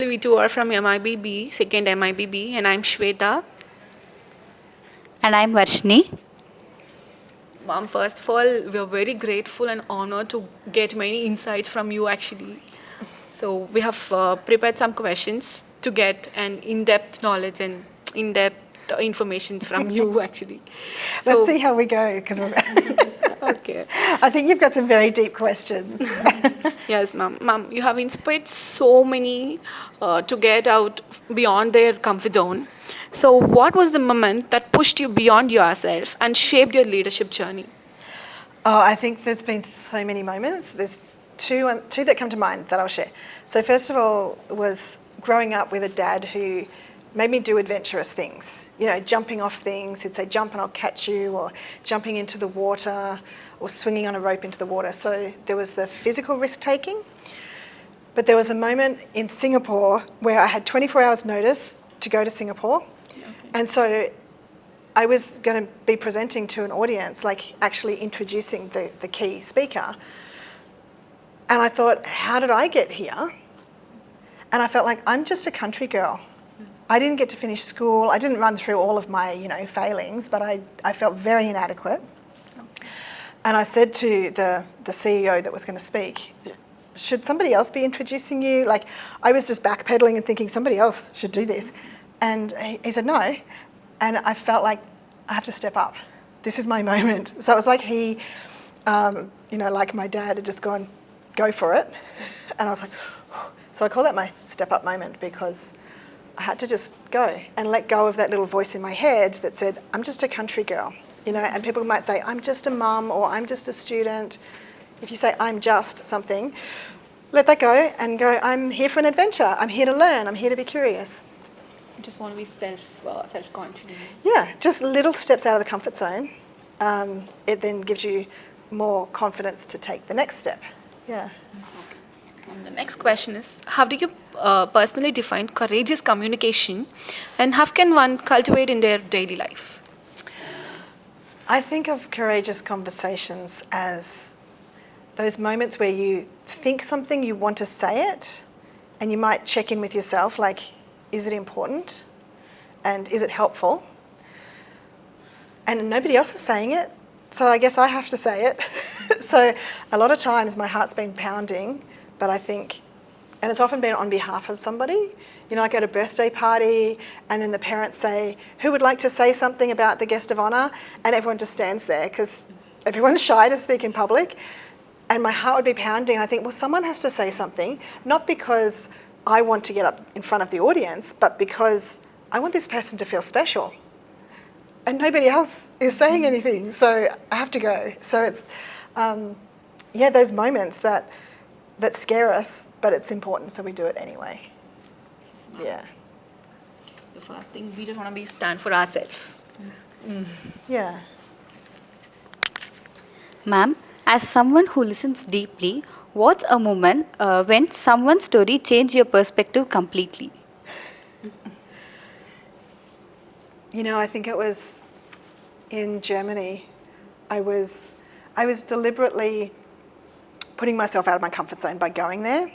We two are from MIB B, second MIB B, and I'm Suwetha. And I'm Varsini. Mom, first of all, we're very grateful and honored to get many insights from you actually. So we have prepared some questions to get an in-depth knowledge and in-depth information from you actually. Let's see how we go, because Okay. I think you've got some very deep questions. Yes, ma'am. Ma'am, you have inspired so many to get out beyond their comfort zone. So, what was the moment that pushed you beyond yourself and shaped your leadership journey? Oh, I think there's been so many moments. There's two that come to mind that I'll share. So first of all was growing up with a dad who made me do adventurous things. You know, jumping off things. He'd say, jump and I'll catch you, or jumping into the water, or swinging on a rope into the water. So there was the physical risk taking. But there was a moment in Singapore where I had 24 hours notice to go to Singapore. Okay. And so I was going to be presenting to an audience, like actually introducing the key speaker. And I thought, how did I get here? And I felt like I'm just a country girl. I didn't get to finish school. I didn't run through all of my, failings, but I felt very inadequate. And I said to the CEO that was going to speak, should somebody else be introducing you? Like, I was just backpedaling and thinking somebody else should do this. And he said no. And I felt like I have to step up. This is my moment. So it was like he, like my dad had just gone, go for it. And I was like, so I call that my step up moment, because I had to just go and let go of that little voice in my head that said, I'm just a country girl, and people might say, I'm just a mum, or I'm just a student. If you say, I'm just something, let that go and go, I'm here for an adventure. I'm here to learn. I'm here to be curious. You just want to be self-confident. Yeah, just little steps out of the comfort zone. It then gives you more confidence to take the next step. Yeah. The next question is, how do you personally define courageous communication, and how can one cultivate in their daily life? I think of courageous conversations as those moments where you think something, you want to say it, and you might check in with yourself, like, is it important? And is it helpful? And nobody else is saying it, so I guess I have to say it. So a lot of times my heart's been pounding, but I think, and it's often been on behalf of somebody, like at a birthday party, and then the parents say, who would like to say something about the guest of honour? And everyone just stands there because everyone's shy to speak in public. And my heart would be pounding. I think, well, someone has to say something, not because I want to get up in front of the audience, but because I want this person to feel special. And nobody else is saying anything, so I have to go. So it's, those moments that scare us, but it's important, so we do it anyway. Yeah. The first thing, we just want to stand for ourselves. Yeah. Ma'am, as someone who listens deeply, what's a moment when someone's story changed your perspective completely? I think it was in Germany. I was deliberately putting myself out of my comfort zone by going there,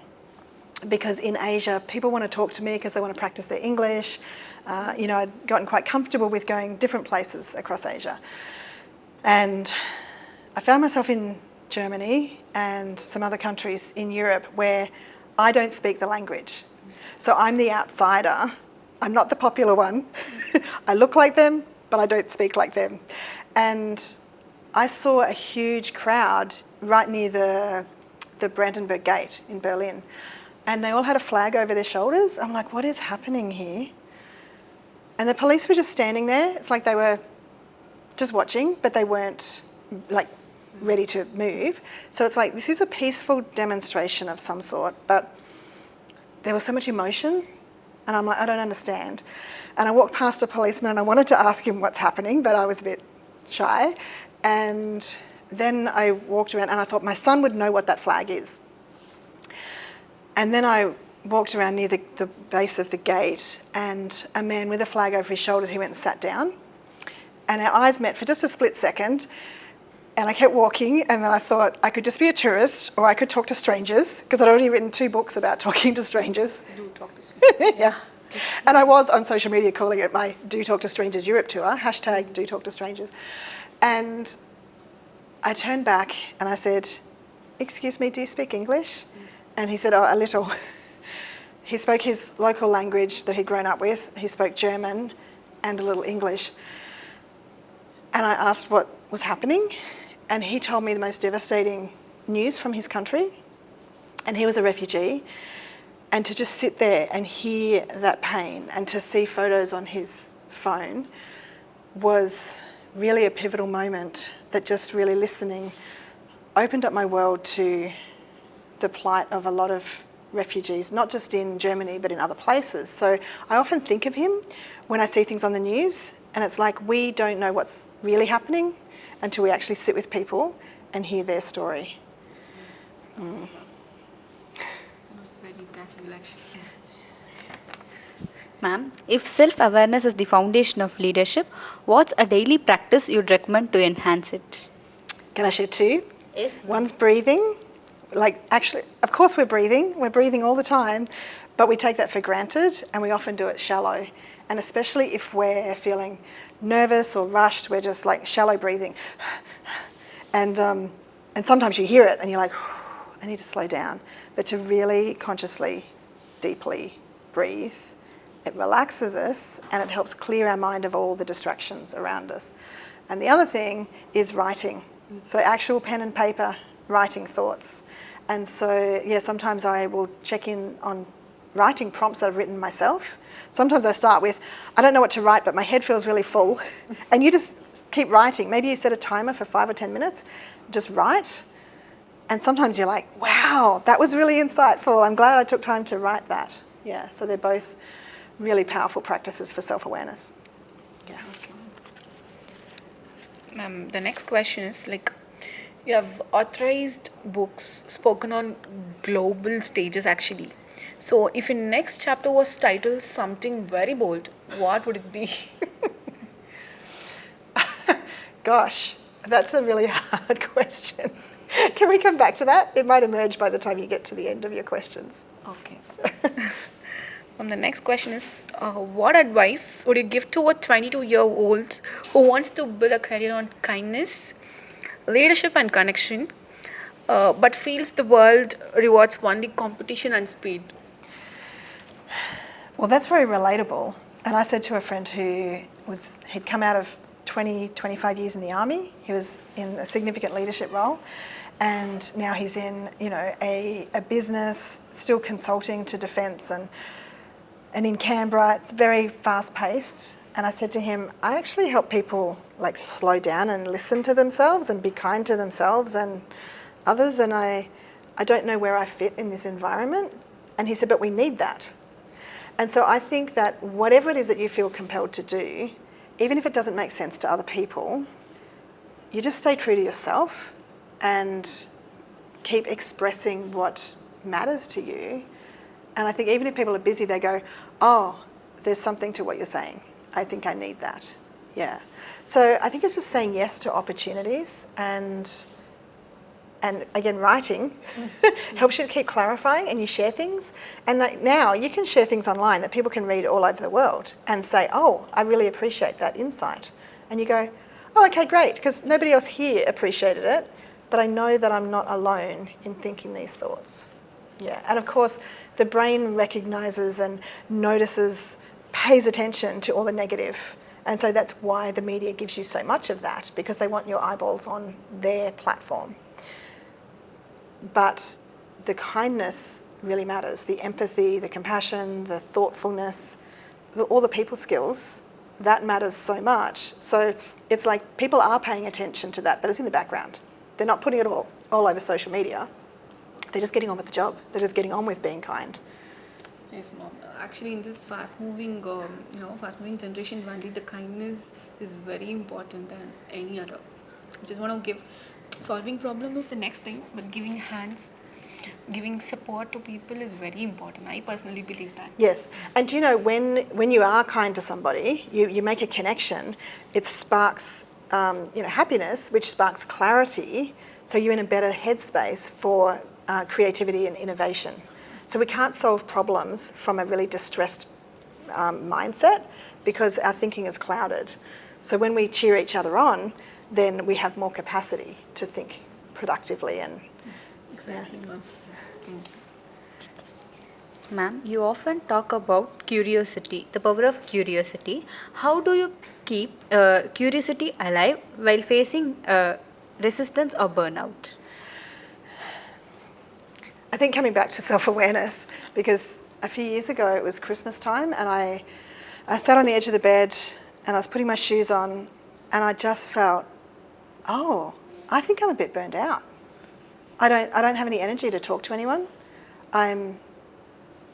because in Asia, people want to talk to me because they want to practice their English. I'd gotten quite comfortable with going different places across Asia. And I found myself in Germany and some other countries in Europe where I don't speak the language. So I'm the outsider. I'm not the popular one. I look like them, but I don't speak like them. And I saw a huge crowd right near the Brandenburg Gate in Berlin. And they all had a flag over their shoulders. I'm like, what is happening here? And the police were just standing there. It's like they were just watching, but they weren't like ready to move. So it's like, this is a peaceful demonstration of some sort, but there was so much emotion. And I'm like, I don't understand. And I walked past a policeman and I wanted to ask him what's happening, but I was a bit shy. And then I walked around and I thought my son would know what that flag is. And then I walked around near the base of the gate, and a man with a flag over his shoulders, he went and sat down. And our eyes met for just a split second. And I kept walking, and then I thought I could just be a tourist or I could talk to strangers, because I'd already written 2 books about talking to strangers. Do talk to strangers. Yeah. And I was on social media calling it my Do Talk to Strangers Europe tour, hashtag Do Talk to Strangers. And I turned back and I said, "Excuse me, do you speak English?" And he said, "Oh, a little." He spoke his local language that he'd grown up with. He spoke German and a little English. And I asked what was happening, and he told me the most devastating news from his country. And he was a refugee. And to just sit there and hear that pain and to see photos on his phone was really a pivotal moment that just really listening opened up my world to the plight of a lot of refugees, not just in Germany but in other places. So I often think of him when I see things on the news, and it's like we don't know what's really happening until we actually sit with people and hear their story. It was very touchable, actually. Ma'am, if self-awareness is the foundation of leadership, what's a daily practice you'd recommend to enhance it? Can I share 2? Yes. One's breathing. Like, actually, of course we're breathing all the time, but we take that for granted and we often do it shallow. And especially if we're feeling nervous or rushed, we're just like shallow breathing. And sometimes you hear it and you're like, I need to slow down. But to really consciously, deeply breathe, it relaxes us and it helps clear our mind of all the distractions around us. And the other thing is writing. So actual pen and paper, writing thoughts. And so, yeah, sometimes I will check in on writing prompts that I've written myself. Sometimes I start with, I don't know what to write, but my head feels really full. And you just keep writing. Maybe you set a timer for 5 or 10 minutes, just write. And sometimes you're like, wow, that was really insightful. I'm glad I took time to write that. Yeah, so they're both really powerful practices for self-awareness. Yeah. The next question is like, you have authorized books spoken on global stages actually. So if your next chapter was titled something very bold, what would it be? Gosh, that's a really hard question. Can we come back to that? It might emerge by the time you get to the end of your questions. Okay. The next question is, what advice would you give to a 22-year-old who wants to build a career on kindness, leadership and connection, but feels the world rewards only competition and speed? Well, that's very relatable. And I said to a friend he'd come out of 25 years in the army. He was in a significant leadership role. And now he's in, a business, still consulting to defence and in Canberra. It's very fast-paced. And I said to him, I actually help people like slow down and listen to themselves and be kind to themselves and others. And I don't know where I fit in this environment. And he said, but we need that. And so I think that whatever it is that you feel compelled to do, even if it doesn't make sense to other people, you just stay true to yourself and keep expressing what matters to you. And I think even if people are busy, they go, oh, there's something to what you're saying. I think I need that. Yeah. So I think it's just saying yes to opportunities and again, writing helps you to keep clarifying, and you share things. And like now you can share things online that people can read all over the world and say, oh, I really appreciate that insight. And you go, oh, okay, great, because nobody else here appreciated it, but I know that I'm not alone in thinking these thoughts. Yeah. And of course, the brain recognises and notices, pays attention to all the negative. And so that's why the media gives you so much of that, because they want your eyeballs on their platform. But the kindness really matters, the empathy, the compassion, the thoughtfulness, all the people skills, that matters so much. So it's like people are paying attention to that, but it's in the background. They're not putting it all over social media. They're just getting on with the job. They're just getting on with being kind. Yes, Mom. Actually, in this fast-moving generation, only the kindness is very important than any other. I just want to give, solving problem is the next thing, but giving hands, giving support to people is very important. I personally believe that. Yes, and do you know when you are kind to somebody, you make a connection, it sparks happiness, which sparks clarity, so you're in a better headspace for creativity and innovation. So we can't solve problems from a really distressed mindset because our thinking is clouded. So when we cheer each other on, then we have more capacity to think productively and... Exactly, ma'am. Thank you. Ma'am, you often talk about curiosity, the power of curiosity. How do you keep curiosity alive while facing resistance or burnout? I think coming back to self-awareness, because a few years ago it was Christmas time and I sat on the edge of the bed and I was putting my shoes on and I just felt, oh, I think I'm a bit burned out. I don't have any energy to talk to anyone.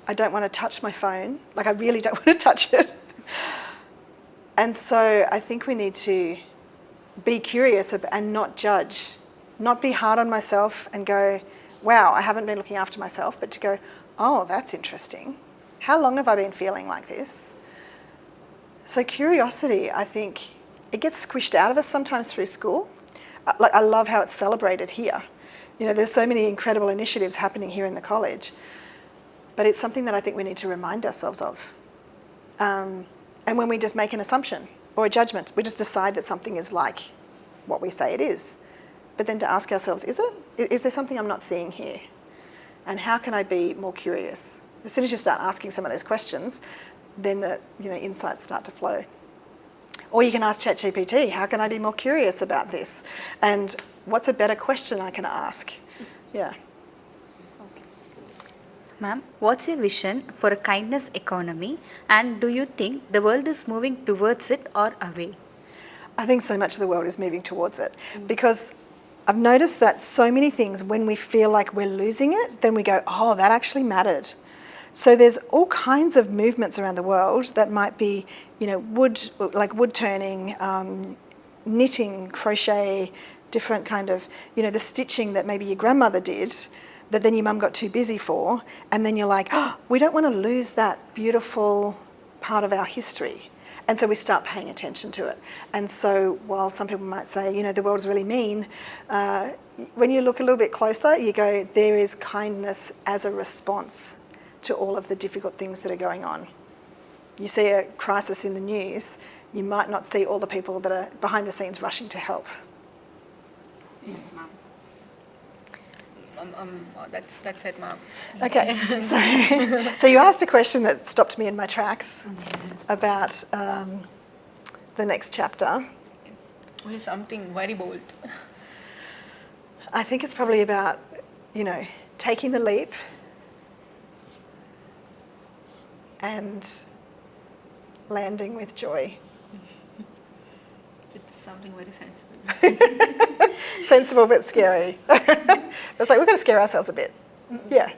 I don't want to touch my phone. Like, I really don't want to touch it. And so I think we need to be curious and not judge, not be hard on myself and go, wow, I haven't been looking after myself, but to go, oh, that's interesting. How long have I been feeling like this? So curiosity, I think, it gets squished out of us sometimes through school. Like, I love how it's celebrated here. There's so many incredible initiatives happening here in the college. But it's something that I think we need to remind ourselves of. And when we just make an assumption or a judgment, we just decide that something is like what we say it is. But then to ask ourselves, is it? Is there something I'm not seeing here? And how can I be more curious? As soon as you start asking some of those questions, then the insights start to flow. Or you can ask ChatGPT, how can I be more curious about this? And what's a better question I can ask? Yeah. Ma'am, what's your vision for a kindness economy, and do you think the world is moving towards it or away? I think so much of the world is moving towards it because I've noticed that so many things, when we feel like we're losing it, then we go, oh, that actually mattered. So there's all kinds of movements around the world that might be, wood turning, knitting, crochet, different kind of, the stitching that maybe your grandmother did, that then your mum got too busy for, and then you're like, oh, we don't want to lose that beautiful part of our history. And so we start paying attention to it. And so while some people might say, the world's really mean, when you look a little bit closer, you go, there is kindness as a response to all of the difficult things that are going on. You see a crisis in the news, you might not see all the people that are behind the scenes rushing to help. Yes, ma'am. That's it, ma'am. Okay, so you asked a question that stopped me in my tracks about the next chapter. Yes. Which is something very bold. I think it's probably about, taking the leap and landing with joy. It's something very sensible. Sensible but scary. It's like we've got to scare ourselves a bit. Yeah.